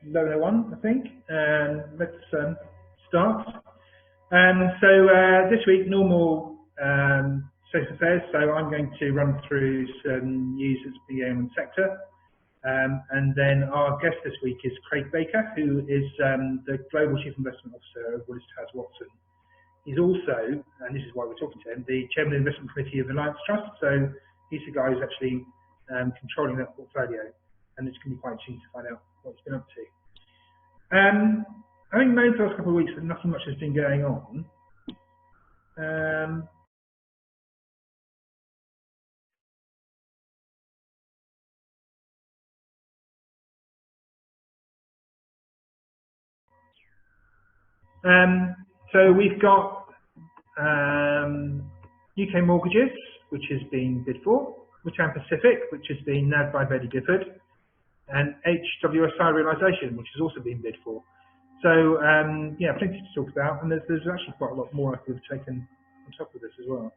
Low one, I think. Let's start. So this week, normal social affairs. So I'm going to run through some news that's been going on in the sector. And then our guest this week is Craig Baker, who is the Global Chief Investment Officer of Witan Pacific. He's also, and this is why we're talking to him, the Chairman of the Investment Committee of Alliance Trust. So he's the guy who's actually controlling that portfolio. And it's going to be quite interesting to find out what he's been up to. I think maybe the last couple of weeks that nothing much has been going on. So we've got UK mortgages, which has been bid for, Witan Pacific, which has been nabbed by Betty Gifford, and HWSI Realisation, which has also been bid for. So yeah, plenty to talk about, and there's actually quite a lot more I could have taken on top of this as well.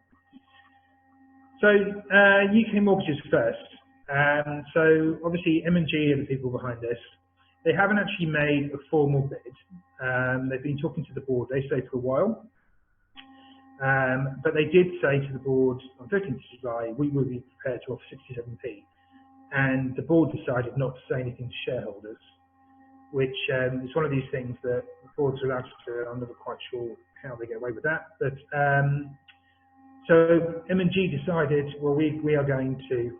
So UK mortgages first. So obviously M&G are the people behind this. They haven't actually made a formal bid. They've been talking to the board, they say, for a while. But they did say to the board on 13th of July, we will be prepared to offer 67p. And the board decided not to say anything to shareholders, which is one of these things that the boards are allowed to do. I'm never quite sure how they get away with that. But so M&G decided, well, we are going to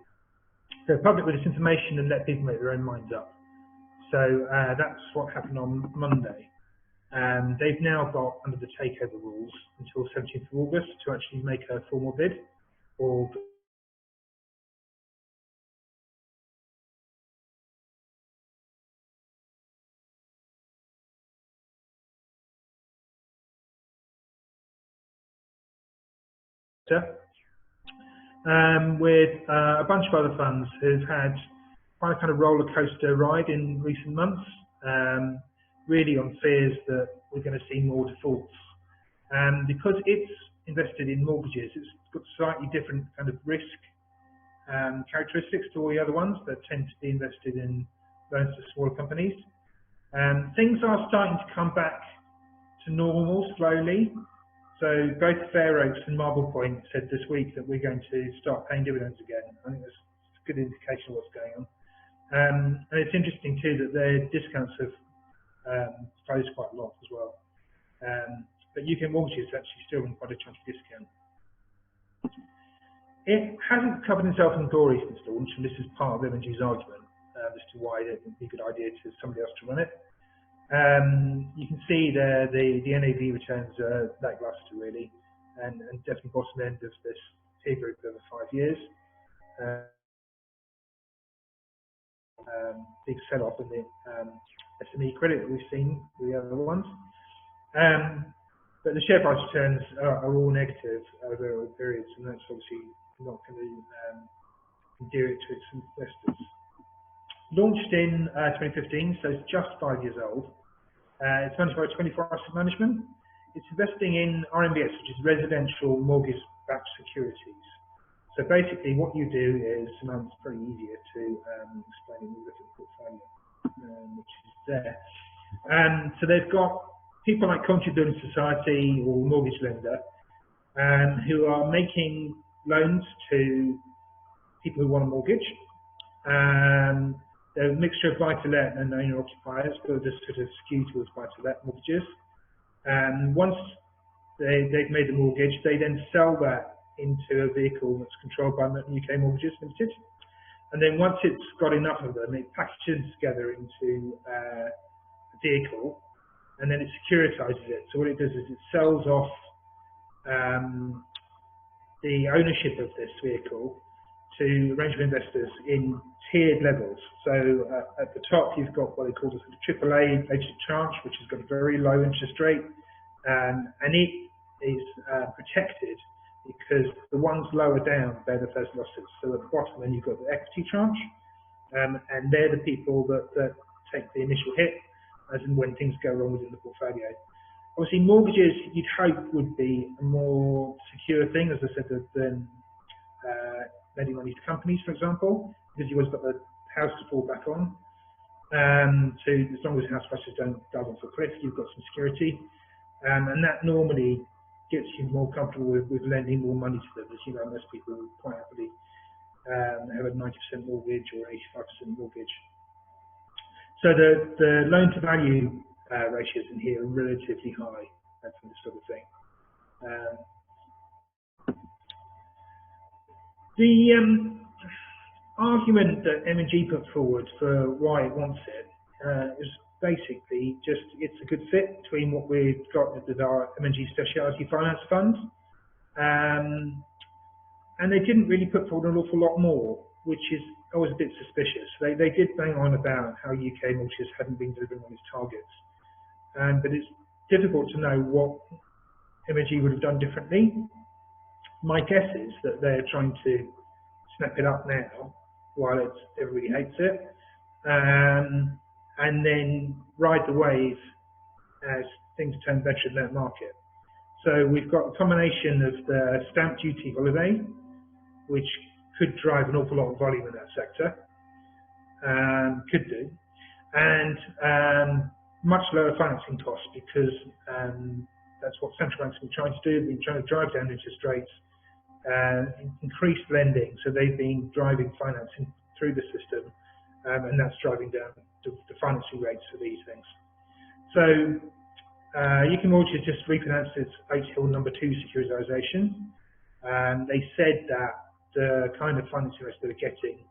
go public with this information and let people make their own minds up. So that's what happened on Monday. They've now got, under the takeover rules, until 17th of August to actually make a formal bid. Or with a bunch of other funds who've had quite a kind of roller coaster ride in recent months, really on fears that we're going to see more defaults. Because it's invested in mortgages, it's got slightly different kind of risk characteristics to all the other ones that tend to be invested in loans to smaller companies. Things are starting to come back to normal slowly. So both Fair Oaks and Marble Point said this week that we're going to start paying dividends again. I think that's a good indication of what's going on. And it's interesting too that their discounts have closed quite a lot as well. But UK mortgages actually still in quite a chunky discount. It hasn't covered itself in glory since launch, and this is part of M&G's argument as to why it would be a good idea to somebody else to run it. You can see there the NAV returns are lackluster really, and definitely bottom end of this peer group over 5 years. Big sell-off in the SME credit that we've seen with the other ones. But the share price returns are all negative over periods, and that's obviously not going to endear it to its investors. Launched in 2015, so it's just 5 years old. It's managed by 24 Asset Management. It's investing in RMBS, which is residential mortgage-backed securities. So basically what you do is, and it's pretty easier to explain in the different portfolio, which is there. So they've got people like Country Building Society or mortgage lender who are making loans to people who want a mortgage. They're a mixture of buy-to-let and owner-occupiers, but just sort of skew towards buy-to-let mortgages. Once they've made the mortgage, they then sell that into a vehicle that's controlled by UK Mortgages Limited. And then once it's got enough of them, it packages together into a vehicle, and then it securitizes it. So what it does is it sells off the ownership of this vehicle to a range of investors in tiered levels. So at the top, you've got what they call the AAA rated tranche, which has got a very low interest rate, and it is protected because the ones lower down bear the first losses. So at the bottom, then you've got the equity tranche, and they're the people that take the initial hit, as in when things go wrong within the portfolio. Obviously, mortgages you'd hope would be a more secure thing, as I said, than lending money to companies, for example, because you've always got the house to fall back on. So as long as house prices don't dive off a cliff, you've got some security, and that normally gets you more comfortable with lending more money to them. As you know, most people quite happily have a 90% mortgage or 85% mortgage. So the loan to value ratios in here are relatively high for this sort of thing. The argument that M&G put forward for why it wants it is basically just it's a good fit between what we've got with our M&G Specialty Finance Fund, and they didn't really put forward an awful lot more, which is always a bit suspicious. They did bang on about how UK mortgages hadn't been delivering on its targets, but it's difficult to know what M&G would have done differently. My guess is that they're trying to snap it up now while everybody hates it, and then ride the wave as things turn better in that market. So we've got a combination of the stamp duty holiday, which could drive an awful lot of volume in that sector, could do, and much lower financing costs because that's what central banks have been trying to do. They've been trying to drive down interest rates, increase lending, so they've been driving financing through the system, and that's driving down the financing rates for these things. So UK Mortgages just refinanced its HL number 2 securitization. They said that the kind of financing rates they were getting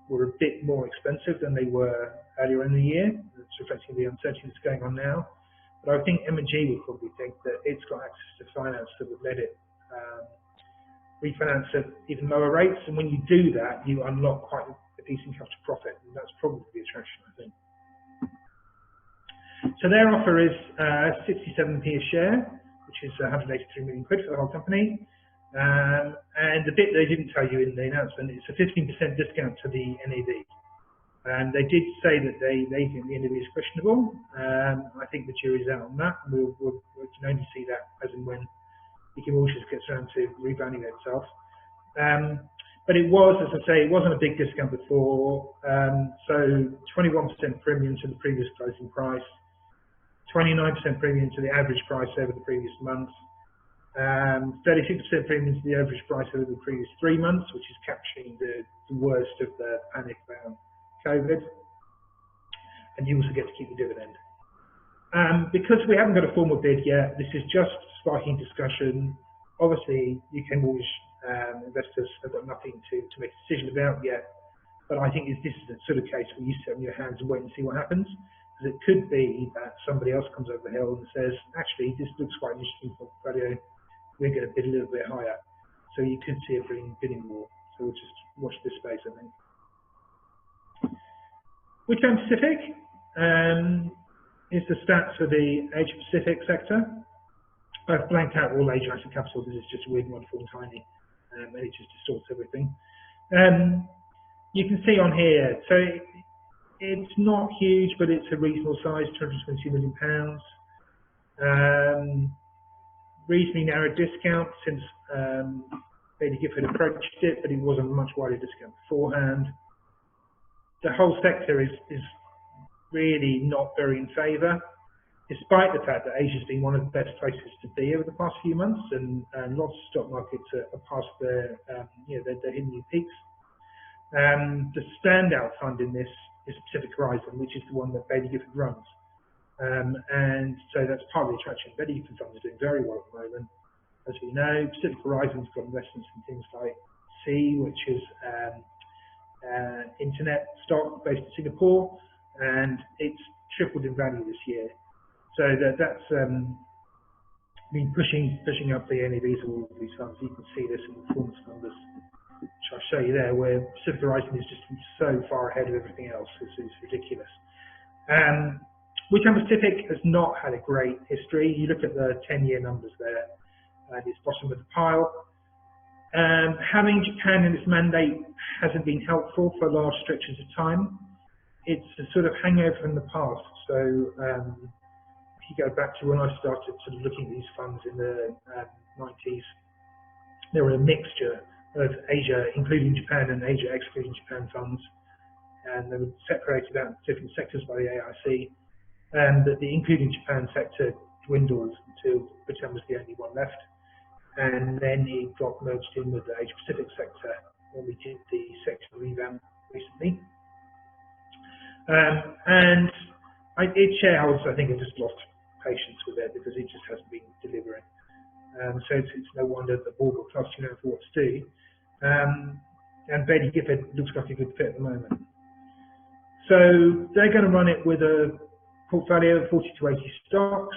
were a bit more expensive than they were earlier in the year. It's reflecting the uncertainty that's going on now. But I think M&G would probably think that it's got access to finance that would let it refinance at even lower rates. And when you do that, you unlock quite a decent capital profit. And that's probably the attraction, I think. So their offer is 67p a share, which is 183 million quid for the whole company. And the bit they didn't tell you in the announcement, it's a 15% discount to the NAV. And they did say that they think the NAV is questionable. I think the jury's out on that. We can only see that as and when UK Mortgages gets around to revaluing itself. But it was, as I say, it wasn't a big discount before. So 21% premium to the previous closing price, 29% premium to the average price over the previous month, 36% premium to the average price over the previous 3 months, which is capturing the worst of the panic around COVID. And you also get to keep the dividend. Because we haven't got a formal bid yet, this is just sparking discussion. Obviously, UK mortgage investors have got nothing to make a decision about yet. But I think this is the sort of case where you sit on your hands and wait and see what happens. Because it could be that somebody else comes over the hill and says, actually, this looks quite an interesting portfolio. We're going to bid a little bit higher. So you could see a bidding war. So we'll just watch this space, I think. Witan Pacific is the stats for the Asia Pacific sector. I've blanked out all Asia asset capital because it's just weird and wonderful and tiny, and it just distorts everything. You can see on here, so it's not huge, but it's a reasonable size, £222 million. Reasonably narrow discount since Baillie Gifford approached it, but it was a much wider discount beforehand. The whole sector is really not very in favour, despite the fact that Asia's been one of the best places to be over the past few months, and lots of stock markets are past their hitting new peaks. The standout fund in this is Pacific Horizon, which is the one that Baillie Gifford runs. And so that's part of the attraction. Baillie Gifford fund is doing very well at the moment. As we know, Pacific Horizon's got investments in things like C, which is internet stock based in Singapore, and it's tripled in value this year. So that's been pushing up the NAVs of all of these funds. You can see this in the performance numbers, which I'll show you there, where Pacific Horizon is just so far ahead of everything else. It's ridiculous. Witan Pacific has not had a great history. You look at the 10-year numbers there, and it's bottom of the pile. Having Japan in its mandate hasn't been helpful for large stretches of time. It's a sort of hangover from the past. So if you go back to when I started sort of looking at these funds in the 90s, there were a mixture of Asia, including Japan, and Asia excluding Japan funds. and they were separated out into different sectors by the AIC, and that the including Japan sector dwindled until Britain was the only one left, and then it got merged in with the Asia Pacific sector when we did the sector revamp recently. And its shareholders, I think, have just lost patience with it because it just hasn't been delivering. So it's no wonder the board will trust you know for what to do. And Baillie Gifford looks like a good fit at the moment. So they're going to run it with a portfolio of 40 to 80 stocks.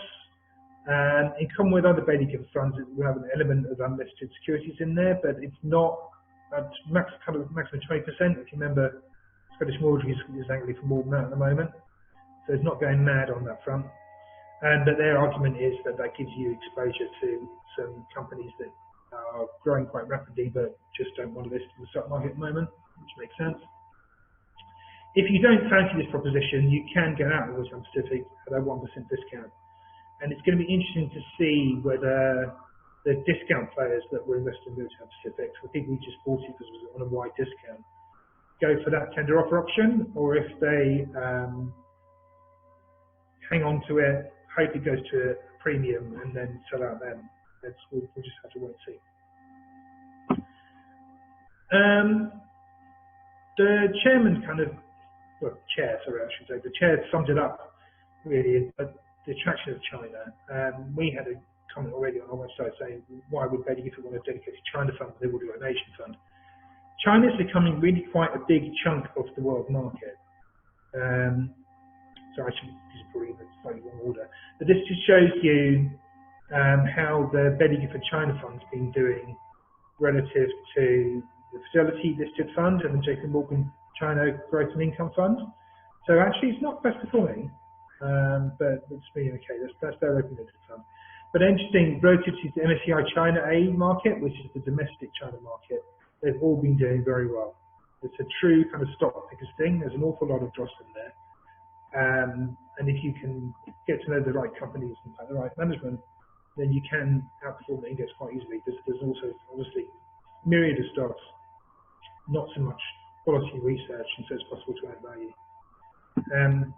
In common with other Baillie Gifford funds, it will have an element of unlisted securities in there, but it's not maximum 20%. If you remember, Scottish Mortgage is angry for more than that at the moment, so it's not going mad on that front. But their argument is that that gives you exposure to some companies that are growing quite rapidly but just don't want to list in the stock market at the moment, which makes sense. If you don't fancy this proposition, you can get out of Witan Pacific at a 1% discount. And it's going to be interesting to see whether the discount players that were invested in Witan Pacific, so people who just bought it because it was on a wide discount, go for that tender offer option, or if they hang on to it, hope it goes to a premium, and then sell out then. We'll just have to wait and see. The chairman the chair summed it up really, but the attraction of China. We had a comment already on our website saying, why would Baillie Gifford want a dedicated China fund when they would do an Asian fund? China is becoming really quite a big chunk of the world market. So I should use probably in a slightly wrong order. But this just shows you how the Baillie Gifford China Fund's been doing relative to the Fidelity listed fund and the JP Morgan China Growth and Income Fund. So actually it's not best performing, but it's been okay. That's their open-ended fund. But interesting, relative to the MSCI China A market, which is the domestic China market, they've all been doing very well. It's a true kind of stock pickers thing. There's an awful lot of dross in there. And if you can get to know the right companies and the right management, then you can outperform the index quite easily. There's also obviously myriad of stocks, not so much quality research, and so it's possible to add value. And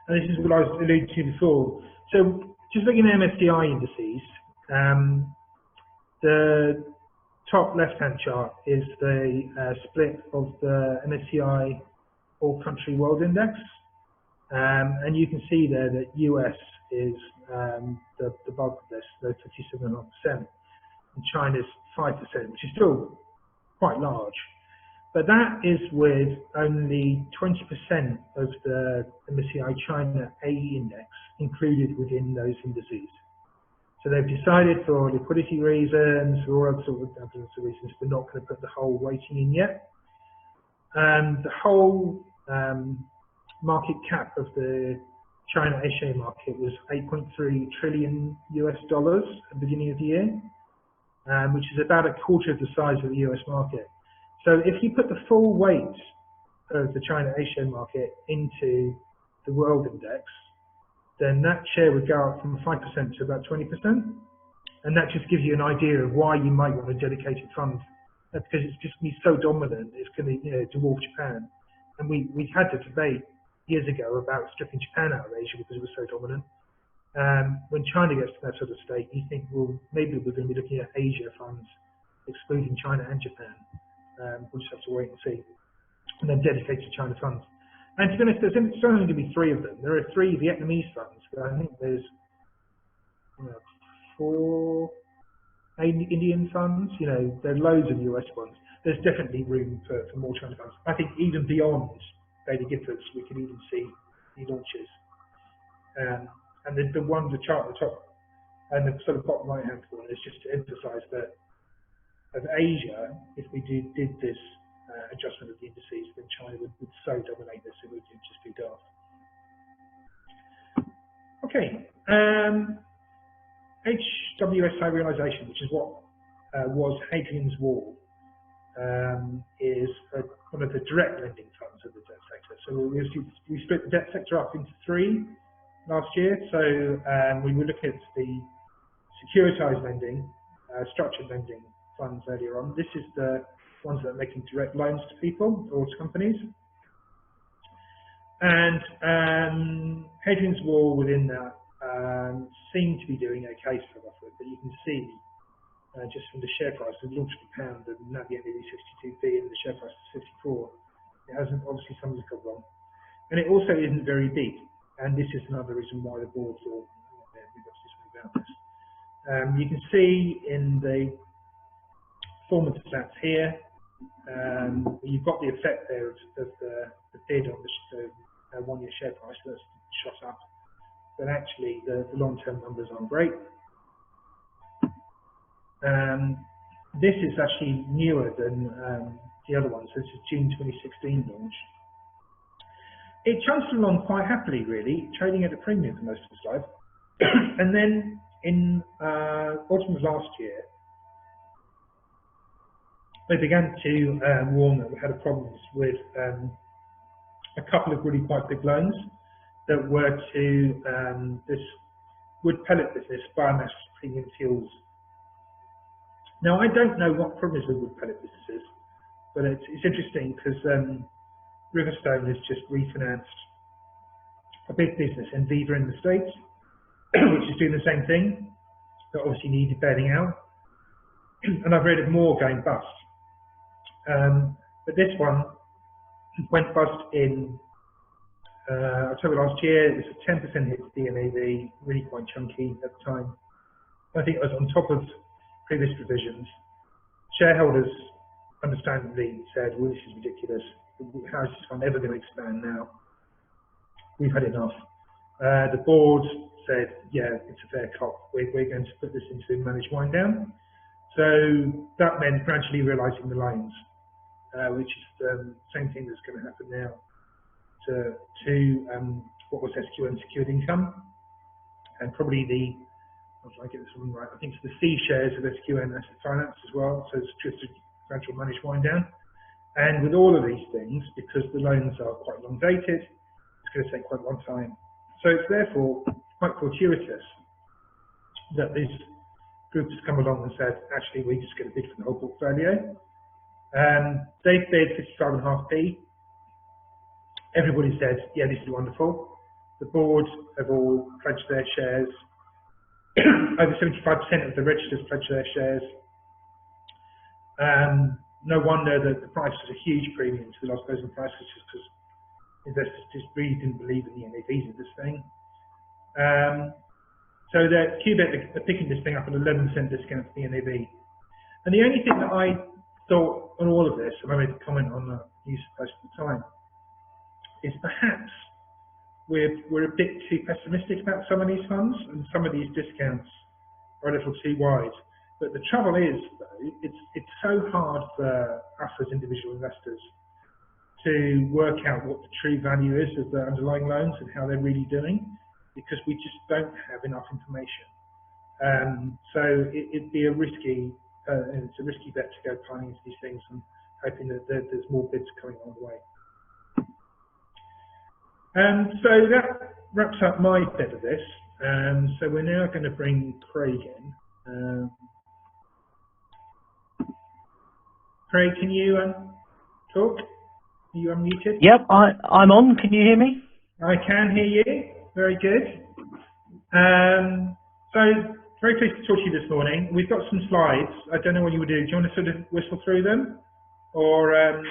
this is what I was alluding to before. So just looking at MSCI indices, the top left-hand chart is the split of the MSCI All Country World Index. And you can see there that US is the bulk of this, the 57.5%, and China's 5%, which is still quite large. But that is with only 20% of the MSCI China A index included within those indices. So they've decided for liquidity reasons, or other sort of reasons, they're not going to put the whole weighting in yet. And the whole market cap of the China A-share market was $8.3 trillion US at the beginning of the year, which is about a quarter of the size of the US market. So if you put the full weight of the China A-share market into the world index, then that share would go up from 5% to about 20%. And that just gives you an idea of why you might want a dedicated fund, because it's just going to be so dominant, it's going to dwarf Japan. And we had the debate years ago about stripping Japan out of Asia because it was so dominant. When China gets to that sort of state, you think, well, maybe we're going to be looking at Asia funds, excluding China and Japan. We'll just have to wait and see. And then dedicated China funds. And to be honest, there's only going to be 3 of them. There are 3 Vietnamese funds, but I think there's 4 Indian funds. There are loads of US ones. There's definitely room for more China funds. I think even beyond Baillie Gifford's, we can even see new launches. And the chart at the top and the sort of bottom right-hand corner is just to emphasise that of Asia, if we did this adjustment of the indices, then China would so dominate this, it would just be daft. Okay, HWSI Realisation, which is what was Hadrian's Wall, is one of the direct lending funds of the debt sector. So we split the debt sector up into 3 last year. So we were looking at the securitized lending, structured lending funds earlier on. This is the ones that are making direct loans to people or to companies. And Hadrian's Wall within that seemed to be doing okay to start off with, but you can see just from the share price, it launched a pound and now the NAV is 62p and the share price is 54. It hasn't, obviously something's gone wrong. And it also isn't very big. And this is another reason why the board thought, we've got to do something about this. You can see in the performance stats here, you've got the effect there of the bid on the one-year share price that's shot up. But actually, the long-term numbers aren't great. This is actually newer than the other ones. This is June 2016 launch. It chunked along quite happily, really, trading at a premium for most of its life. And then in autumn of last year, they began to warn that we had problems with a couple of really quite big loans that were to this wood pellet business, biomass premium fuels. Now, I don't know what problem is with wood pellet businesses, but it's interesting because Riverstone has just refinanced a big business, Enviva in the States, which is doing the same thing, but obviously needed bailing out. And I've read of more going bust. But this one went bust in October last year. It was a 10% hit to the NAV, really quite chunky at the time. I think it was on top of previous provisions. Shareholders understandably said, well, this is ridiculous. How is this one ever going to expand now? We've had enough. The board said, yeah, it's a fair cop. We're going to put this into managed wind down. So that meant gradually realising the loans, which is the same thing that's going to happen now to what was SQN secured income, and probably the, I'll try to get this one right, I think it's the C shares of SQN Asset Finance as well. So it's just a gradual managed wind down. And with all of these things, because the loans are quite long dated, it's going to take quite a long time. So it's therefore quite fortuitous that this group has come along and said, actually, we're just going to bid for the whole portfolio. They've bid 55.5p. Everybody said, yeah, this is wonderful. The board have all pledged their shares. Over 75% of the registrars pledged their shares. No wonder that the price was a huge premium to the last closing price, just because investors just really didn't believe in the NAVs of this thing. So that QBet are picking this thing up at 11% discount to the NAV. And the only thing that I thought on all of this, and I made a comment on the news post at the time, is perhaps we're a bit too pessimistic about some of these funds, and some of these discounts are a little too wide. But the trouble is, though, it's so hard for us as individual investors to work out what the true value is of the underlying loans and how they're really doing, because we just don't have enough information. So it'd be a risky, it's a risky bet to go piling into these things and hoping that there's more bids coming on the way. So that wraps up my bit of this. So we're now going to bring Craig in. Craig, can you talk? Are you unmuted? Yep, I'm on. Can you hear me? I can hear you. Very good. So very pleased to talk to you this morning. We've got some slides. I don't know what you would do. Do you want to sort of whistle through them, or do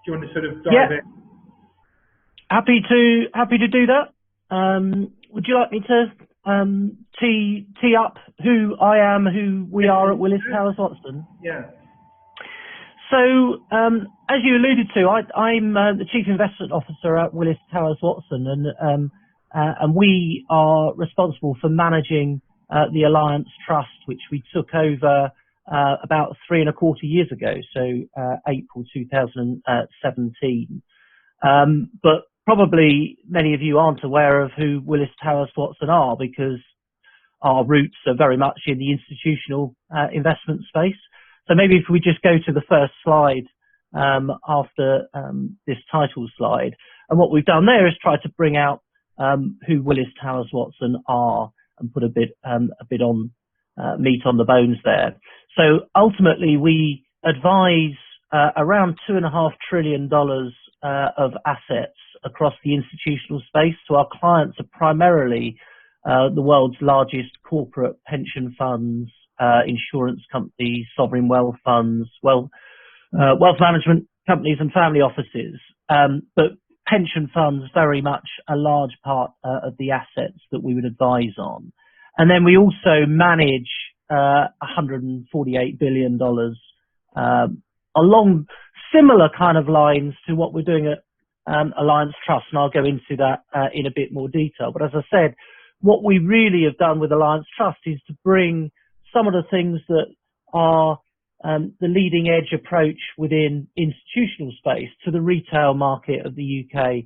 you want to sort of dive in? Happy to do that. Would you like me to tee up who I am, who we are at Willis Towers Watson? Yeah. So, as you alluded to, I'm the Chief Investment Officer at Willis Towers Watson, and we are responsible for managing the Alliance Trust, which we took over about 3.25 years ago, so April 2017. But probably many of you aren't aware of who Willis Towers Watson are, because our roots are very much in the institutional investment space. So maybe if we just go to the first slide after this title slide, and what we've done there is try to bring out who Willis Towers Watson are and put a bit on meat on the bones there. So ultimately, we advise around $2.5 trillion of assets across the institutional space. So our clients are primarily the world's largest corporate pension funds, insurance companies, sovereign wealth funds, wealth management companies and family offices. But pension funds very much a large part of the assets that we would advise on. And then we also manage $148 billion along similar kind of lines to what we're doing at Alliance Trust, and I'll go into that in a bit more detail. But as I said, what we really have done with Alliance Trust is to bring some of the things that are the leading edge approach within institutional space to the retail market of the UK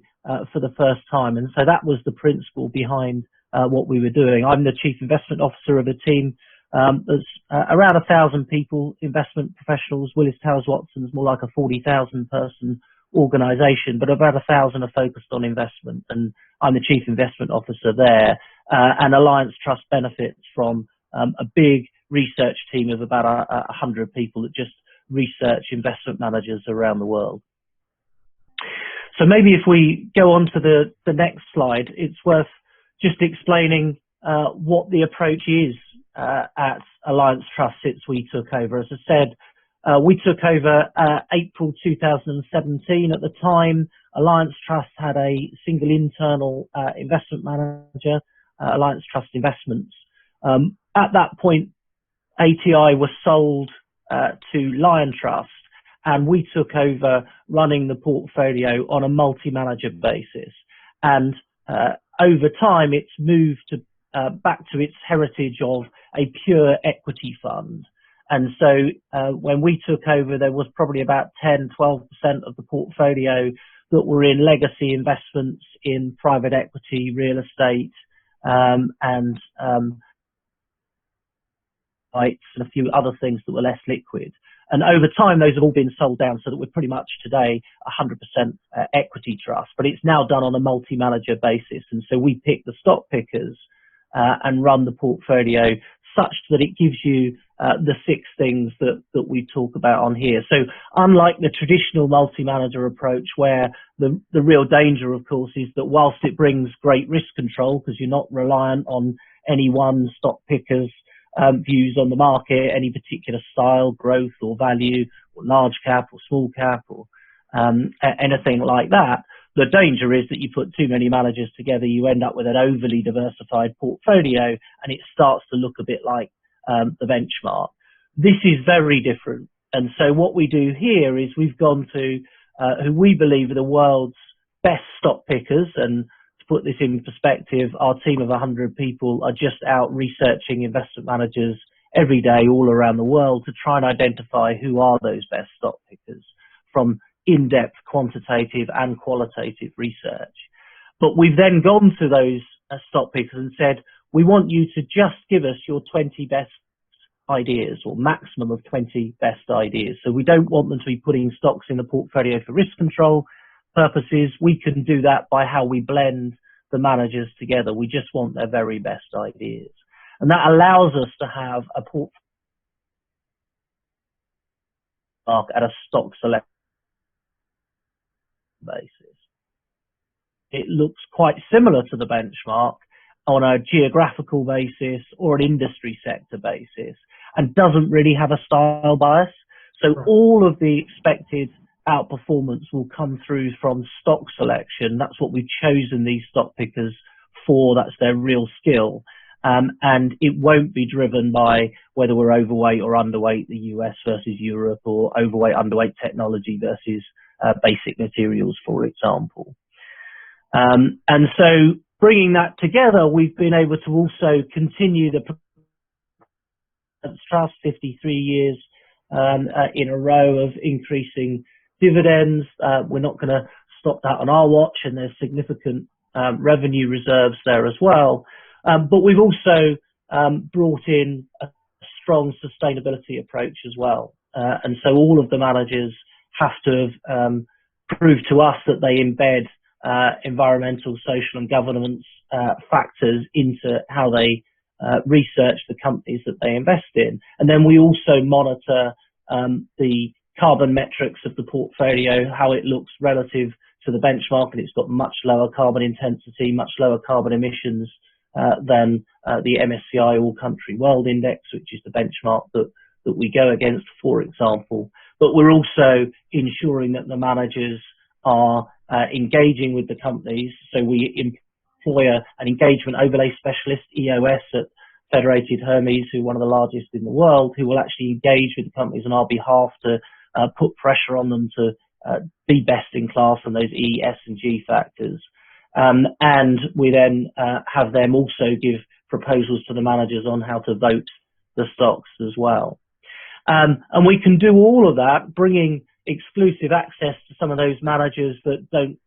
for the first time. And so that was the principle behind what we were doing. I'm the Chief Investment Officer of a team that's around 1,000 people, investment professionals. Willis Towers Watson is more like a 40,000 person organisation, but about 1,000 are focused on investment, and I'm the Chief Investment Officer there. And Alliance Trust benefits from a big research team of about 100 people that just research investment managers around the world. So maybe if we go on to the next slide, it's worth just explaining what the approach is at Alliance Trust since we took over. As I said, we took over April 2017. At the time, Alliance Trust had a single internal investment manager, Alliance Trust Investments. At that point, ATI was sold to Lion Trust, and we took over running the portfolio on a multi-manager basis. And over time, it's moved to, back to its heritage of a pure equity fund. And so when we took over, there was probably about 10, 12% of the portfolio that were in legacy investments in private equity, real estate, and a few other things that were less liquid. And over time, those have all been sold down so that we're pretty much today 100% equity trust, but it's now done on a multi-manager basis. And so we pick the stock pickers and run the portfolio such that it gives you the 6 things that we talk about on here. So unlike the traditional multi-manager approach, where the real danger, of course, is that whilst it brings great risk control, because you're not reliant on any one stock picker's views on the market, any particular style, growth or value, or large cap or small cap or anything like that. The danger is that you put too many managers together, you end up with an overly diversified portfolio, and it starts to look a bit like the benchmark. This is very different. And so what we do here is we've gone to who we believe are the world's best stock pickers. And to put this in perspective, our team of 100 people are just out researching investment managers every day all around the world to try and identify who are those best stock pickers from in-depth quantitative and qualitative research. But we've then gone to those stock pickers and said, we want you to just give us your 20 best ideas, or maximum of 20 best ideas. So we don't want them to be putting stocks in the portfolio for risk control purposes. We can do that by how we blend the managers together. We just want their very best ideas. And that allows us to have a portfolio at a stock select basis. It looks quite similar to the benchmark on a geographical basis or an industry sector basis, and doesn't really have a style bias. So all of the expected outperformance will come through from stock selection. That's what we've chosen these stock pickers for. That's their real skill. And it won't be driven by whether we're overweight or underweight the US versus Europe, or overweight, underweight technology versus basic materials, for example. And so bringing that together, we've been able to also continue the trust 53 years in a row of increasing dividends. We're not going to stop that on our watch, and there's significant revenue reserves there as well. But we've also brought in a strong sustainability approach as well. And so all of the managers have to have proved to us that they embed environmental, social and governance factors into how they research the companies that they invest in. And then we also monitor the carbon metrics of the portfolio, how it looks relative to the benchmark, and it's got much lower carbon intensity, much lower carbon emissions than the MSCI All Country World Index, which is the benchmark that we go against, for example. But we're also ensuring that the managers are engaging with the companies. So we employ an engagement overlay specialist, EOS, at Federated Hermes, who are one of the largest in the world, who will actually engage with the companies on our behalf to put pressure on them to be best in class on those E, S and G factors. And we then have them also give proposals to the managers on how to vote the stocks as well. And we can do all of that, bringing exclusive access to some of those managers that don't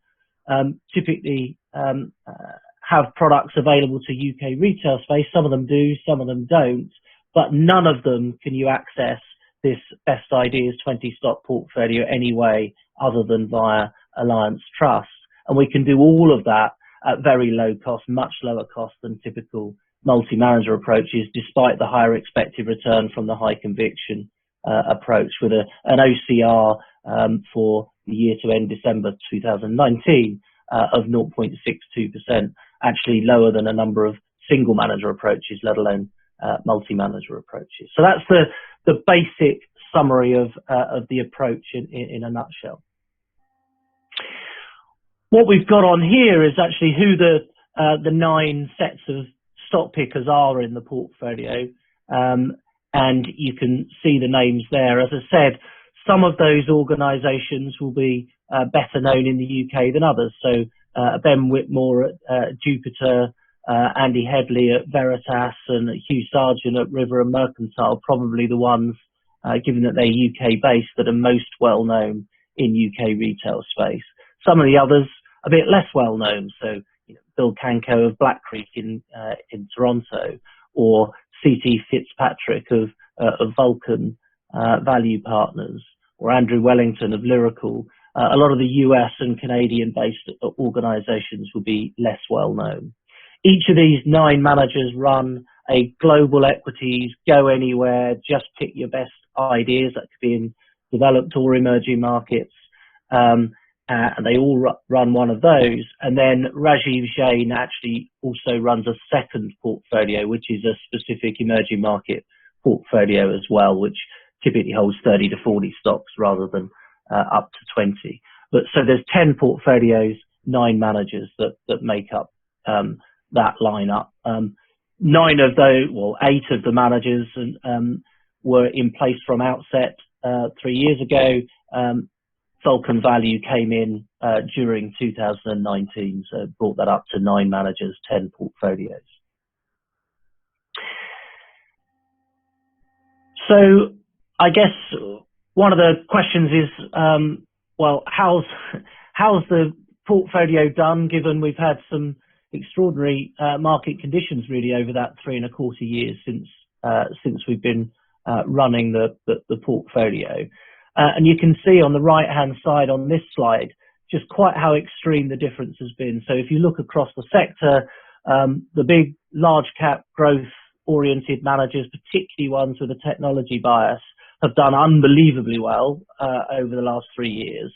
typically have products available to UK retail space. Some of them do, some of them don't, but none of them can you access this Best Ideas 20 stock portfolio anyway other than via Alliance Trust. And we can do all of that at very low cost, much lower cost than typical multi-manager approaches, despite the higher expected return from the high conviction approach, with an OCR for the year to end December 2019 of 0.62%, actually lower than a number of single manager approaches, let alone multi-manager approaches. So that's the basic summary of the approach in a nutshell. What we've got on here is actually who the 9 sets of stock pickers are in the portfolio, and you can see the names there. As I said, some of those organisations will be better known in the UK than others. So Ben Whitmore at Jupiter, Andy Headley at Veritas, and Hugh Sargent at River and Mercantile, probably the ones, given that they're UK based, that are most well known in UK retail space. Some of the others a bit less well known. So Bill Canco of Black Creek in Toronto, or C.T. Fitzpatrick of Vulcan Value Partners, or Andrew Wellington of Lyrical. A lot of the US and Canadian based organisations will be less well known. Each of these 9 managers run a global equities, go anywhere, just pick your best ideas. That could be in developed or emerging markets. And they all run one of those. And then Rajiv Jain actually also runs a second portfolio, which is a specific emerging market portfolio as well, which typically holds 30 to 40 stocks rather than up to 20. But so there's 10 portfolios, 9 managers that make up that lineup. 9 of those, well, 8 of the managers were in place from outset 3 years ago. Vulcan Value came in during 2019, so brought that up to 9 managers, 10 portfolios. So I guess one of the questions is, well, how's the portfolio done, given we've had some extraordinary market conditions really over that 3.25 years since we've been running the portfolio. And you can see on the right-hand side on this slide just quite how extreme the difference has been. So if you look across the sector, the big, large-cap, growth-oriented managers, particularly ones with a technology bias, have done unbelievably well over the last 3 years.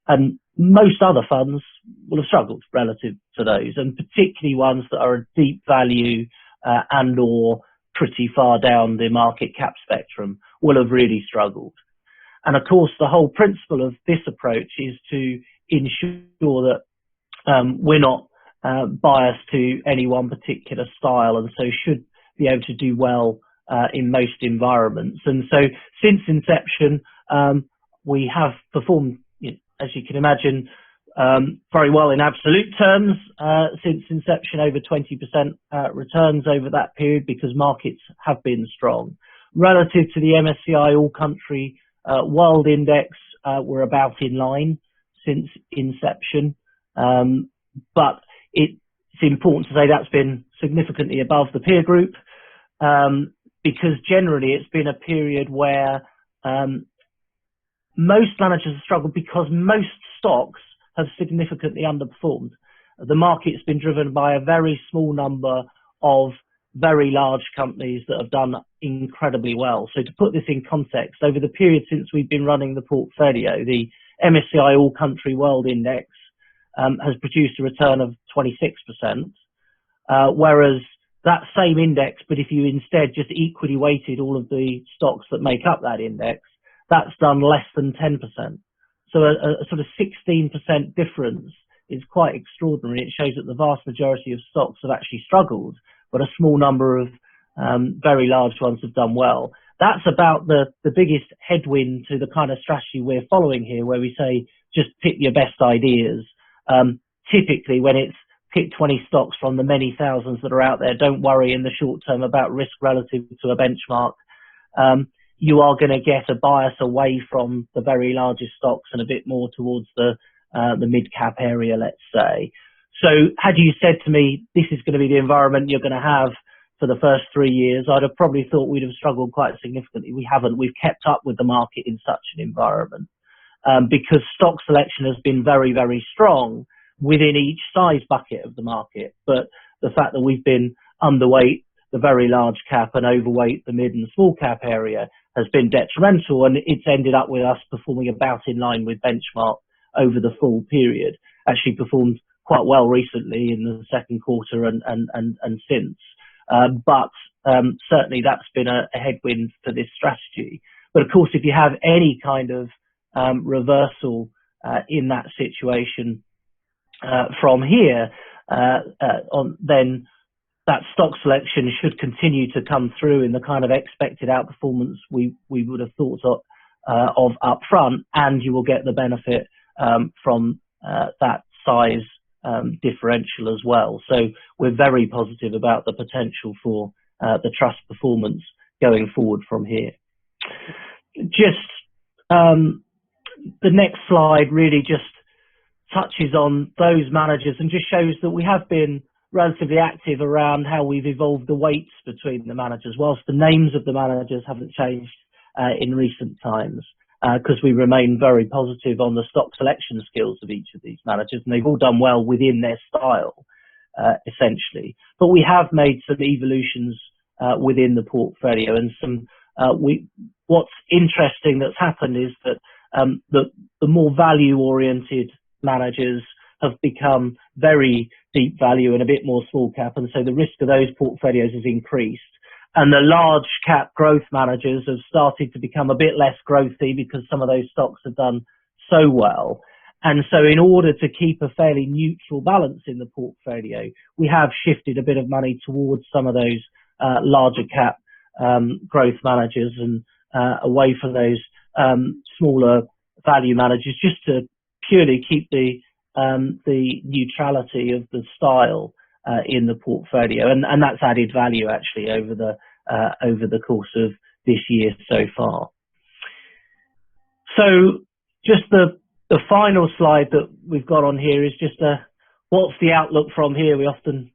And most other funds will have struggled relative to those, and particularly ones that are a deep value and or pretty far down the market cap spectrum will have really struggled. And of course, the whole principle of this approach is to ensure that we're not biased to any one particular style, and so should be able to do well in most environments. And so since inception, we have performed, as you can imagine, very well in absolute terms since inception, over 20% returns over that period, because markets have been strong. Relative to the MSCI All Country World Index, we're about in line since inception, but it's important to say that's been significantly above the peer group, because generally it's been a period where most managers have struggled because most stocks have significantly underperformed. The market's been driven by a very small number of very large companies that have done incredibly well. So to put this in context, over the period since we've been running the portfolio, the MSCI All Country World Index has produced a return of 26%, whereas that same index, but if you instead just equally weighted all of the stocks that make up that index, that's done less than 10%. So a sort of 16% difference is quite extraordinary. It shows that the vast majority of stocks have actually struggled, but a small number of very large ones have done well. That's about the biggest headwind to the kind of strategy we're following here, where we say just pick your best ideas. Typically, when it's pick 20 stocks from the many thousands that are out there, don't worry in the short term about risk relative to a benchmark. You are going to get a bias away from the very largest stocks and a bit more towards the mid-cap area, let's say. So had you said to me, this is going to be the environment you're going to have for the first 3 years, I'd have probably thought we'd have struggled quite significantly. We haven't. We've kept up with the market in such an environment because stock selection has been very, very strong within each size bucket of the market. But the fact that we've been underweight the very large cap and overweight the mid and small cap area has been detrimental, and it's ended up with us performing about in line with benchmark over the full period. Actually performed quite well recently in the second quarter and since. But certainly that's been a headwind for this strategy. But of course, if you have any kind of reversal in that situation from here, then that stock selection should continue to come through in the kind of expected outperformance we would have thought of up front, and you will get the benefit from that size differential as well. So we're very positive about the potential for the trust performance going forward from here. Just the next slide really just touches on those managers and just shows that we have been relatively active around how we've evolved the weights between the managers, whilst the names of the managers haven't changed in recent times, because we remain very positive on the stock selection skills of each of these managers, and they've all done well within their style, essentially. But we have made some evolutions within the portfolio, and some what's interesting that's happened is that the more value-oriented managers have become very deep value and a bit more small cap, and so the risk of those portfolios has increased. And the large cap growth managers have started to become a bit less growthy because some of those stocks have done so well. And so in order to keep a fairly neutral balance in the portfolio, we have shifted a bit of money towards some of those larger cap growth managers and away from those smaller value managers, just to purely keep the neutrality of the style in the portfolio, and that's added value actually over the course of this year so far. So just the final slide that we've got on here is just what's the outlook from here? We often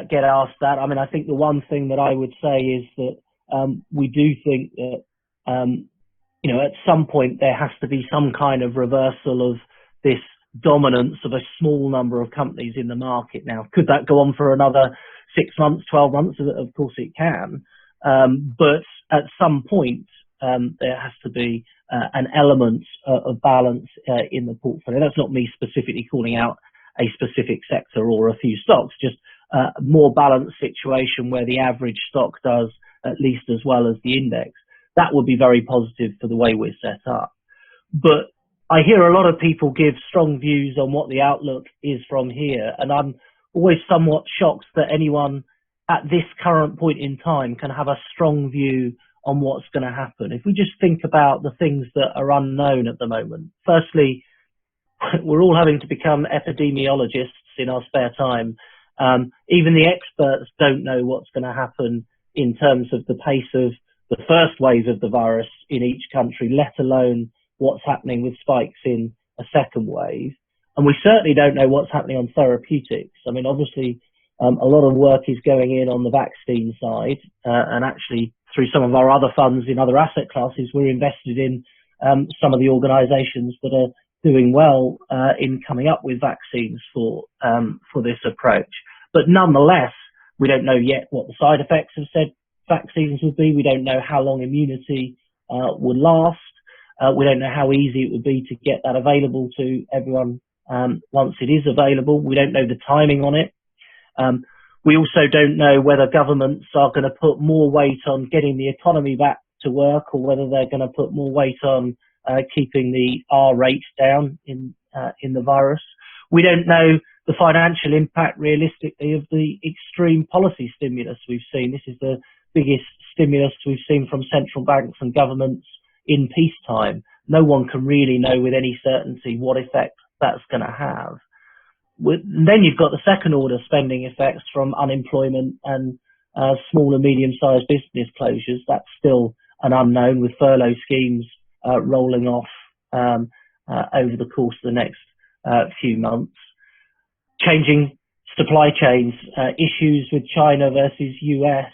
get asked that. I mean, I think the one thing that I would say is that we do think that at some point there has to be some kind of reversal of this dominance of a small number of companies in the market. Now, could that go on for another 6 months, 12 months? Of course it can. But at some point, there has to be an element of balance in the portfolio. That's not me specifically calling out a specific sector or a few stocks, just a more balanced situation where the average stock does at least as well as the index. That would be very positive for the way we're set up. But I hear a lot of people give strong views on what the outlook is from here, and I'm always somewhat shocked that anyone at this current point in time can have a strong view on what's going to happen. If we just think about the things that are unknown at the moment, firstly, we're all having to become epidemiologists in our spare time. Even the experts don't know what's going to happen in terms of the pace of the first wave of the virus in each country, let alone what's happening with spikes in a second wave. And we certainly don't know what's happening on therapeutics. I mean, obviously, a lot of work is going in on the vaccine side, and actually through some of our other funds in other asset classes, we're invested in some of the organizations that are doing well in coming up with vaccines for this approach. But nonetheless, we don't know yet what the side effects of said vaccines would be. We don't know how long immunity would last. We don't know how easy it would be to get that available to everyone once it is available. We don't know the timing on it. We also don't know whether governments are going to put more weight on getting the economy back to work, or whether they're going to put more weight on keeping the R rate down in the virus. We don't know the financial impact realistically of the extreme policy stimulus we've seen. This is the biggest stimulus we've seen from central banks and governments in peacetime. No one can really know with any certainty what effect that's going to have. Then you've got the second order spending effects from unemployment and small and medium-sized business closures. That's still an unknown, with furlough schemes rolling off over the course of the next few months. Changing supply chains, issues with China versus US,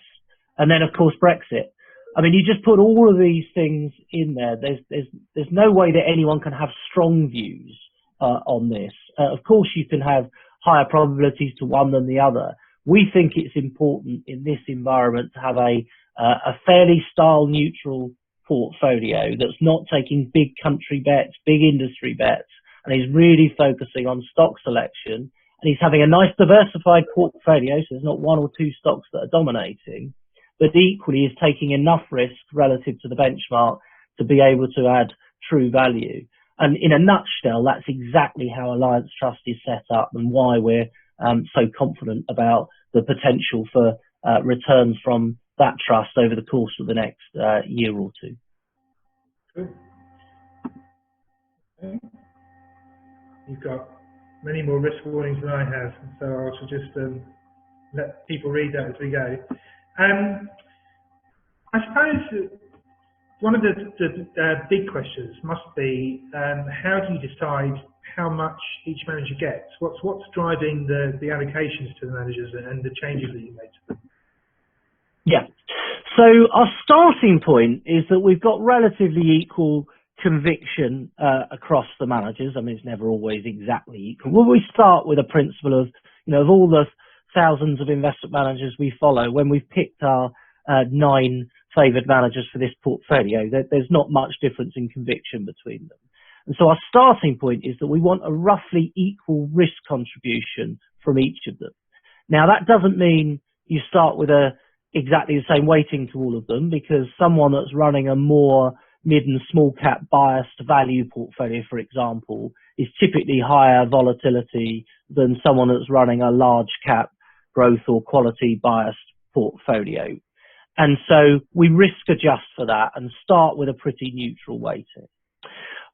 and then of course Brexit. I mean, you just put all of these things in there. There's no way that anyone can have strong views on this. Of course, you can have higher probabilities to one than the other. We think it's important in this environment to have a fairly style neutral portfolio that's not taking big country bets, big industry bets, and is really focusing on stock selection. And he's having a nice diversified portfolio, so there's not one or two stocks that are dominating, but equally is taking enough risk relative to the benchmark to be able to add true value. And in a nutshell, that's exactly how Alliance Trust is set up, and why we're so confident about the potential for returns from that trust over the course of the next year or two. Good. Okay. You've got many more risk warnings than I have, so I should just let people read that as we go. I suppose one of the big questions must be, how do you decide how much each manager gets? What's driving the allocations to the managers and the changes that you made to them? Yeah. So our starting point is that we've got relatively equal conviction across the managers. I mean, it's never always exactly equal. Well, we start with a principle of, of all the thousands of investment managers we follow, when we've picked our 9 favoured managers for this portfolio, there's not much difference in conviction between them. And so our starting point is that we want a roughly equal risk contribution from each of them. Now, that doesn't mean you start with exactly the same weighting to all of them, because someone that's running a more mid and small cap biased value portfolio, for example, is typically higher volatility than someone that's running a large cap growth or quality biased portfolio. And so we risk adjust for that and start with a pretty neutral weighting.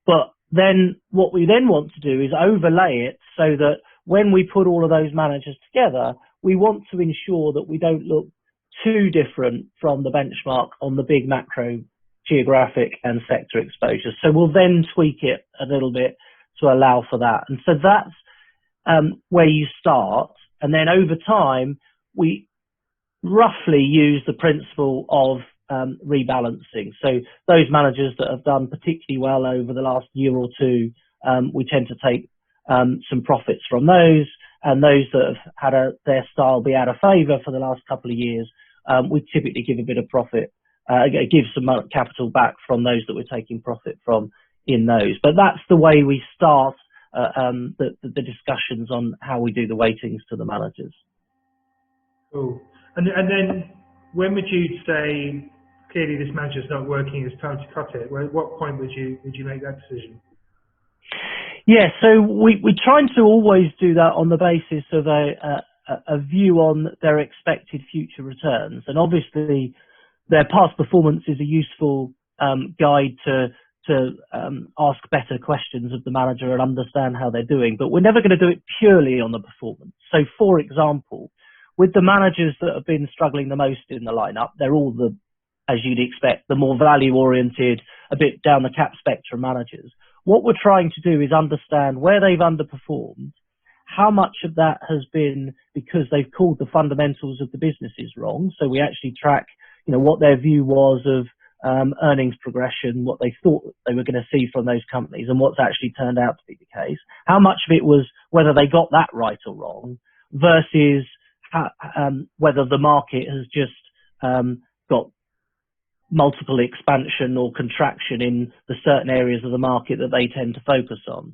But then what we then want to do is overlay it so that when we put all of those managers together, we want to ensure that we don't look too different from the benchmark on the big macro geographic and sector exposure. So we'll then tweak it a little bit to allow for that. And so that's where you start. And then over time, we roughly use the principle of rebalancing. So those managers that have done particularly well over the last year or two, we tend to take some profits from those, and those that have had their style be out of favour for the last couple of years, we typically give a bit of profit, give some capital back from those that we're taking profit from in those. But that's the way we start the discussions on how we do the weightings to the managers. Cool. And then when would you say, clearly this manager's not working, it's time to cut it? At what point would you make that decision? Yeah, so we're trying to always do that on the basis of a view on their expected future returns. And obviously their past performance is a useful guide to ask better questions of the manager and understand how they're doing, but we're never going to do it purely on the performance. So for example, with the managers that have been struggling the most in the lineup, they're all as you'd expect, the more value-oriented, a bit down the cap spectrum managers. What we're trying to do is understand where they've underperformed, how much of that has been because they've called the fundamentals of the businesses wrong. So we actually track, what their view was of earnings progression, what they thought they were going to see from those companies, and what's actually turned out to be the case. How much of it was whether they got that right or wrong, versus whether the market has just got multiple expansion or contraction in the certain areas of the market that they tend to focus on.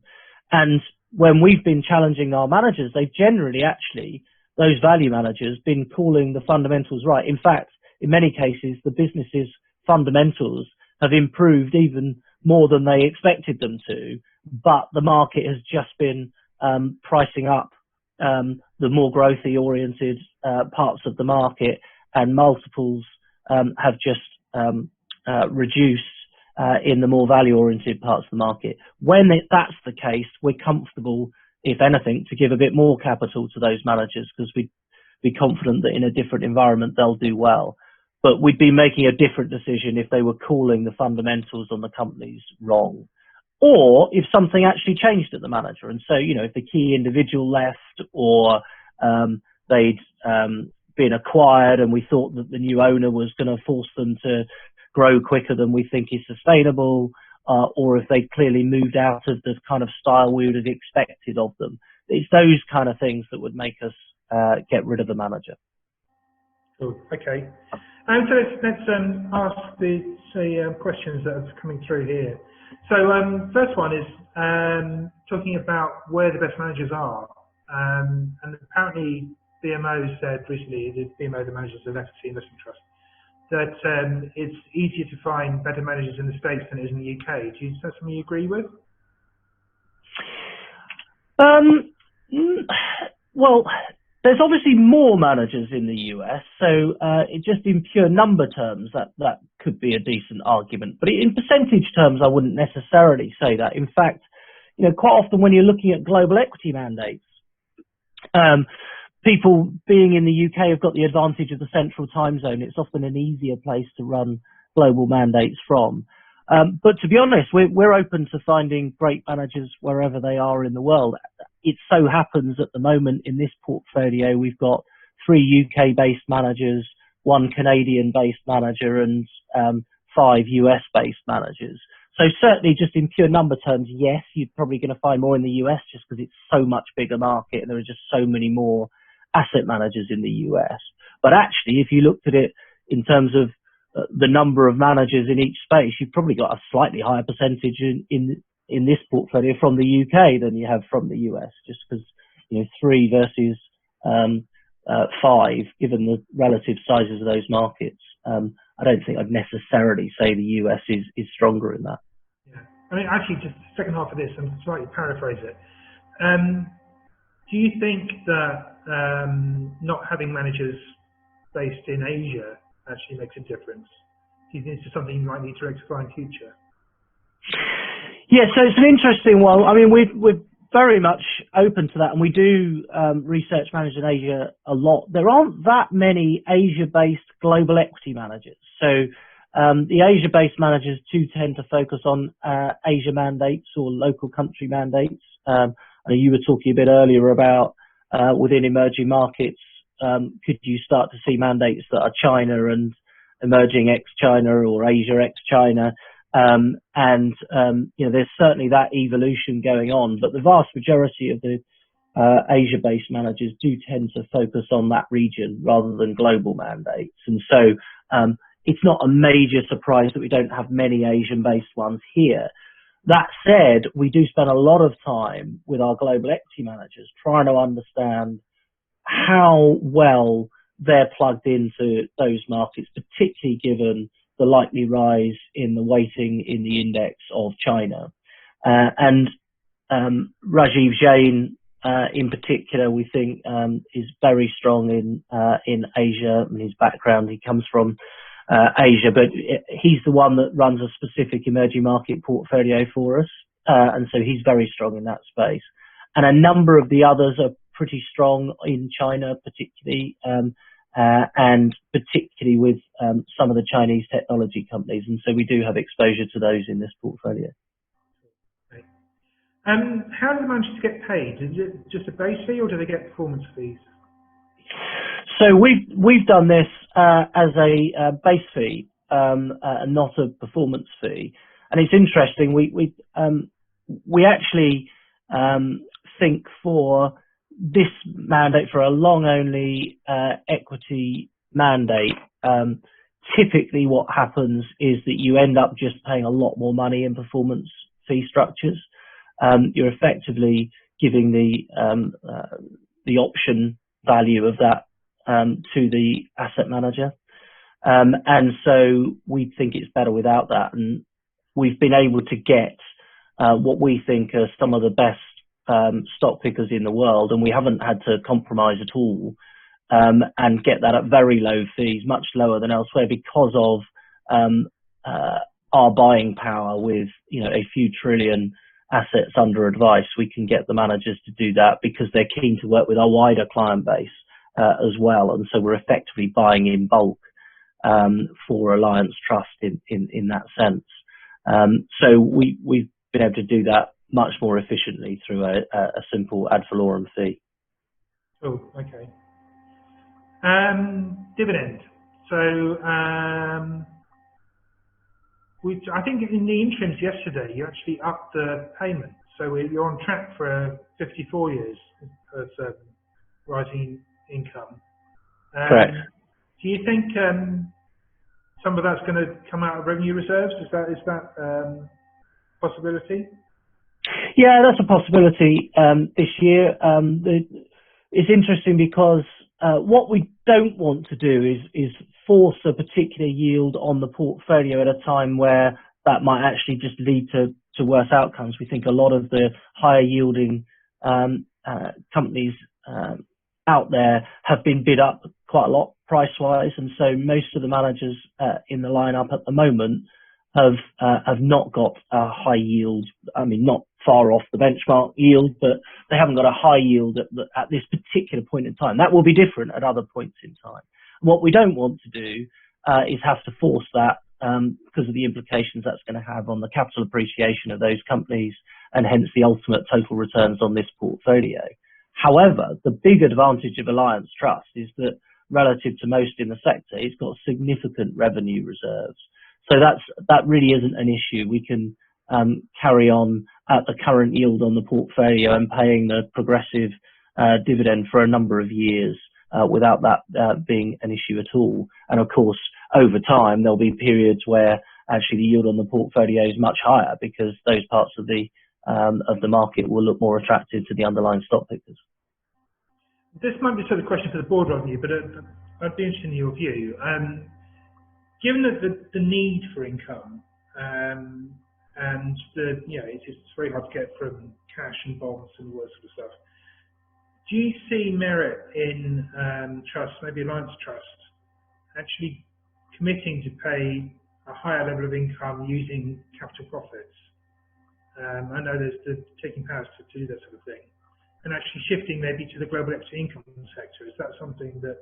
And when we've been challenging our managers, they've generally actually, those value managers, been calling the fundamentals right. In fact, in many cases, the business's fundamentals have improved even more than they expected them to, but the market has just been pricing up the more growthy oriented parts of the market, and multiples have just reduced in the more value oriented parts of the market. When that's the case, we're comfortable, if anything, to give a bit more capital to those managers, because we'd be confident that in a different environment they'll do well. But we'd be making a different decision if they were calling the fundamentals on the companies wrong, or if something actually changed at the manager. And so, you know, if the key individual left, or they'd been acquired and we thought that the new owner was going to force them to grow quicker than we think is sustainable, or if they clearly moved out of the kind of style we would have expected of them. It's those kind of things that would make us get rid of the manager. Cool. Okay. So let's ask the questions that are coming through here. So first one is talking about where the best managers are. And apparently BMO said recently, the BMO, the managers of FTSE Investment Trust, that it's easier to find better managers in the States than it is in the UK. Is that something you agree with? Well, there's obviously more managers in the US, so it just in pure number terms, that could be a decent argument. But in percentage terms, I wouldn't necessarily say that. In fact, you know, quite often when you're looking at global equity mandates, people being in the UK have got the advantage of the central time zone. It's often an easier place to run global mandates from. But to be honest, we're open to finding great managers wherever they are in the world. It so happens at the moment in this portfolio, we've got 3 UK-based managers, 1 Canadian-based manager, and 5 US-based managers. So certainly just in pure number terms, yes, you're probably going to find more in the US just because it's so much bigger market and there are just so many more asset managers in the US. But actually, if you looked at it in terms of the number of managers in each space, you've probably got a slightly higher percentage in this portfolio from the UK than you have from the US, just because, you know, 3 versus 5, given the relative sizes of those markets. I don't think I'd necessarily say the US is stronger in that. Yeah. I mean, actually, just the second half of this, and slightly paraphrase it. Do you think that not having managers based in Asia actually makes a difference? Do you think this is something you might need to rectify in future? Yeah, so it's an interesting one. I mean, we're very much open to that, and we do research managers in Asia a lot. There aren't that many Asia-based global equity managers. So the Asia-based managers do tend to focus on Asia mandates or local country mandates. I know you were talking a bit earlier about within emerging markets, could you start to see mandates that are China and emerging ex-China or Asia ex-China? You know, there's certainly that evolution going on, but the vast majority of the Asia-based managers do tend to focus on that region rather than global mandates. And so it's not a major surprise that we don't have many Asian-based ones here. That said, we do spend a lot of time with our global equity managers trying to understand how well they're plugged into those markets, particularly given the likely rise in the weighting in the index of China. Rajiv Jain, in particular, we think is very strong in Asia, and his background, he comes from Asia, but he's the one that runs a specific emerging market portfolio for us, and so he's very strong in that space. And a number of the others are pretty strong in China, particularly, and particularly with some of the Chinese technology companies, and so we do have exposure to those in this portfolio. Right. How do the managers get paid? Is it just a base fee, or do they get performance fees? So we've done this as a base fee, and not a performance fee. And it's interesting. We actually think for this mandate, for a long only equity mandate, typically what happens is that you end up just paying a lot more money in performance fee structures. You're effectively giving the option value of that to the asset manager. And so we think it's better without that. And we've been able to get what we think are some of the best stock pickers in the world, and we haven't had to compromise at all, and get that at very low fees, much lower than elsewhere, because of our buying power with, you know, a few trillion assets under advice. We can get the managers to do that because they're keen to work with our wider client base as well, and so we're effectively buying in bulk for Alliance Trust in that sense. So we've been able to do that much more efficiently through a simple ad valorem fee. Oh, okay. Dividend. So I think in the interims yesterday, you actually upped the payment. So you're on track for 54 years of rising income. Correct. Do you think some of that's going to come out of revenue reserves? Is that a possibility? Yeah, that's a possibility this year. It's interesting because what we don't want to do is force a particular yield on the portfolio at a time where that might actually just lead to worse outcomes. We think a lot of the higher yielding companies out there have been bid up quite a lot price-wise, and so most of the managers in the lineup at the moment have not got a high yield. I mean, not far off the benchmark yield, but they haven't got a high yield at this particular point in time. That will be different at other points in time. What we don't want to do is have to force that because of the implications that's going to have on the capital appreciation of those companies and hence the ultimate total returns on this portfolio. However, the big advantage of Alliance Trust is that relative to most in the sector, it's got significant revenue reserves. So that really isn't an issue. We can carry on at the current yield on the portfolio and paying the progressive dividend for a number of years without that being an issue at all. And of course, over time, there'll be periods where actually the yield on the portfolio is much higher because those parts of the market will look more attractive to the underlying stock pickers. This might be sort of a question for the board of you, but I'd be interested in your view. Given that the need for income and it's very hard to get from cash and bonds and all that sort of stuff, do you see merit in trusts, maybe Alliance Trust, actually committing to pay a higher level of income using capital profits? I know there's the taking powers to do that sort of thing, and actually shifting maybe to the global equity income sector. Is that something that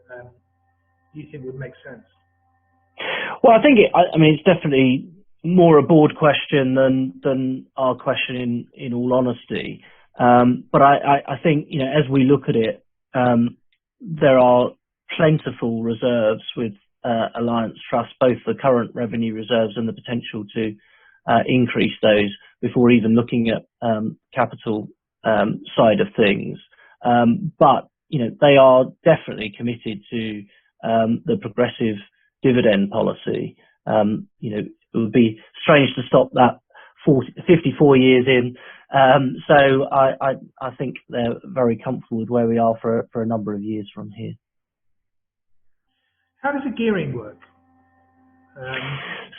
you think would make sense? Well, I think it's definitely more a board question than our question in all honesty. But I think, as we look at it, there are plentiful reserves with Alliance Trust, both the current revenue reserves and the potential to increase those before even looking at capital side of things. But they are definitely committed to the progressive dividend policy. It would be strange to stop that 54 years in. So I think they're very comfortable with where we are for a number of years from here. How does the gearing work?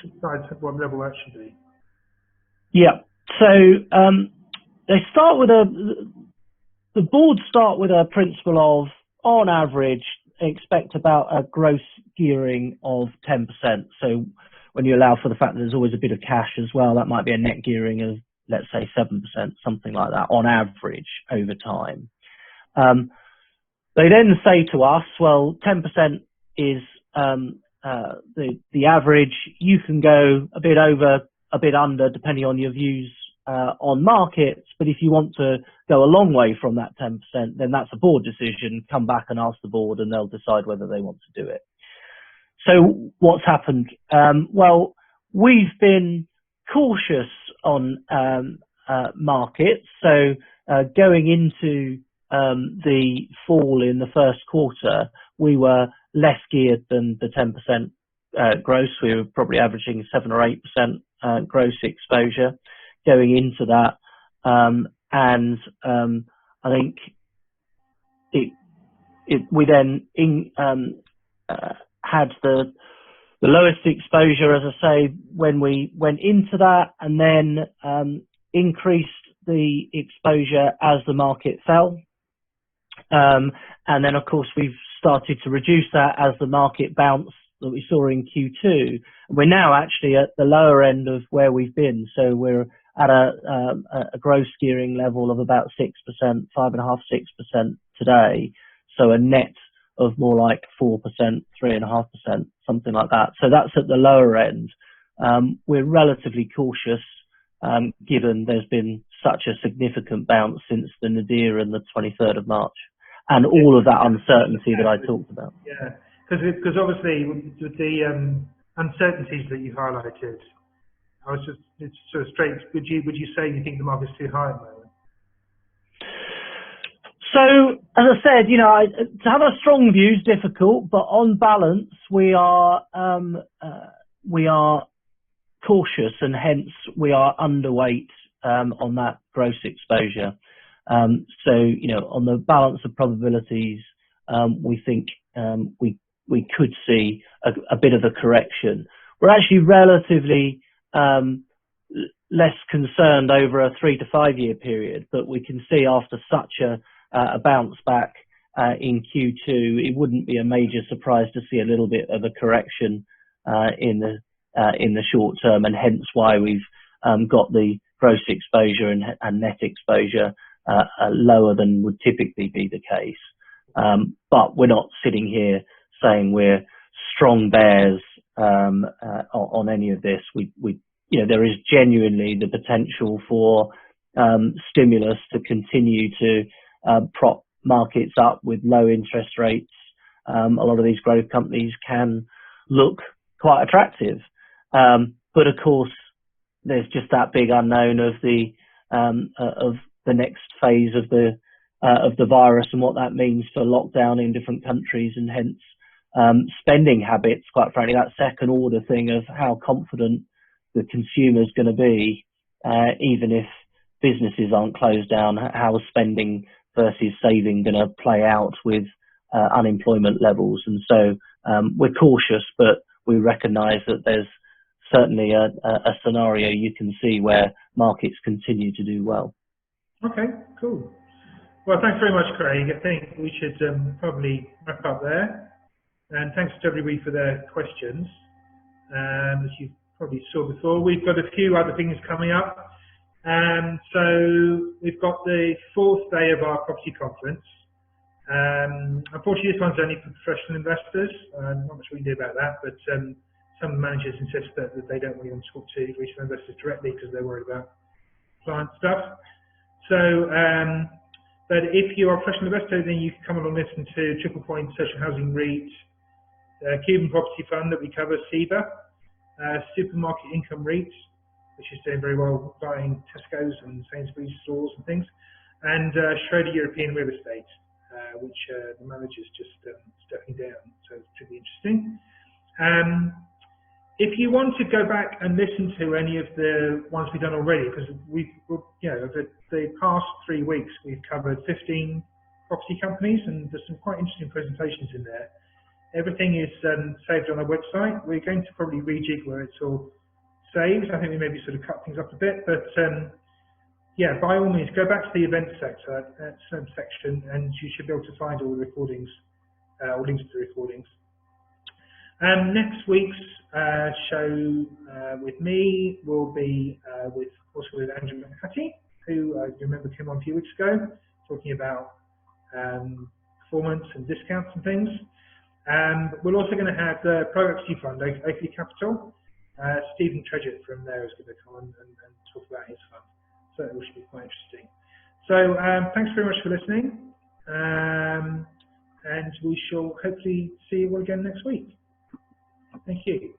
Besides what level that should be? Yeah. So they start with the board start with a principle of, on average, expect about a gross gearing of 10%. So when you allow for the fact that there's always a bit of cash as well, that might be a net gearing of, let's say, 7%, something like that, on average over time. They then say to us, well, 10% is the average. You can go a bit over, a bit under, depending on your views on markets. But if you want to go a long way from that 10%, then that's a board decision. Come back and ask the board, and they'll decide whether they want to do it. So what's happened? Well, we've been cautious on markets. So going into the fall in the first quarter, we were less geared than the 10% gross. We were probably averaging 7 or 8% gross exposure going into that. And I think we then had the lowest exposure, as I say, when we went into that, and then increased the exposure as the market fell. And then, of course, we've started to reduce that as the market bounced that we saw in Q2. We're now actually at the lower end of where we've been. So we're at a gross gearing level of about 6%, 5.5%, 6% today. So a net of more like 4%, 3.5%, something like that. So that's at the lower end. We're relatively cautious, given there's been such a significant bounce since the nadir and the 23rd of March. And all of that uncertainty that I talked about. Yeah, because obviously with the uncertainties that you highlighted, it's sort of straight. Would you say you think the market's too high at the moment? So, as I said, to have a strong view is difficult, but on balance, we are cautious, and hence we are underweight on that gross exposure. So, on the balance of probabilities, we think we could see a bit of a correction. We're actually relatively less concerned over a 3 to 5 year period, but we can see after such a bounce back in Q2, it wouldn't be a major surprise to see a little bit of a correction in the short term, and hence why we've got the gross exposure and net exposure lower than would typically be the case. But we're not sitting here saying we're strong bears on any of this. There is genuinely the potential for stimulus to continue to prop markets up with low interest rates. A lot of these growth companies can look quite attractive, but of course, there's just that big unknown of the next phase of the virus and what that means for lockdown in different countries, and hence spending habits. Quite frankly, that second order thing of how confident the consumer's going to be, even if businesses aren't closed down, how is spending versus saving going to play out with unemployment levels? And so we're cautious, but we recognise that there's certainly a scenario you can see where markets continue to do well. Okay, cool. Well, thanks very much, Craig. I think we should probably wrap up there. And thanks to everybody for their questions. As you probably saw before, we've got a few other things coming up. So we've got the 4th day of our property conference. Unfortunately, this one's only for professional investors. Not much we can do about that, but some managers insist that they don't really want to talk to retail investors directly because they're worried about client stuff. So, but if you are a professional investor, then you can come along and listen to Triple Point Social Housing REIT, Cuban Property Fund that we cover, SEBA, Supermarket Income REIT, which is doing very well buying Tesco's and Sainsbury's stores and things, and Schroeder European Real Estate, which the manager's just stepping down, so it's pretty interesting. If you want to go back and listen to any of the ones we've done already, because over the past 3 weeks, we've covered 15 property companies, and there's some quite interesting presentations in there. Everything is saved on our website. We're going to probably rejig where it's all saved. I think we maybe sort of cut things up a bit, but yeah, by all means, go back to the events section, and you should be able to find all the recordings, or links to the recordings. Next week's show with me will be with Andrew McHattie, who you remember came on a few weeks ago, talking about performance and discounts and things. We're also going to have the Pro Equity Fund, Oakley Capital. Stephen Tredgett from there is going to come on and talk about his fund. So it should be quite interesting. So thanks very much for listening. And we shall hopefully see you all again next week. Thank you.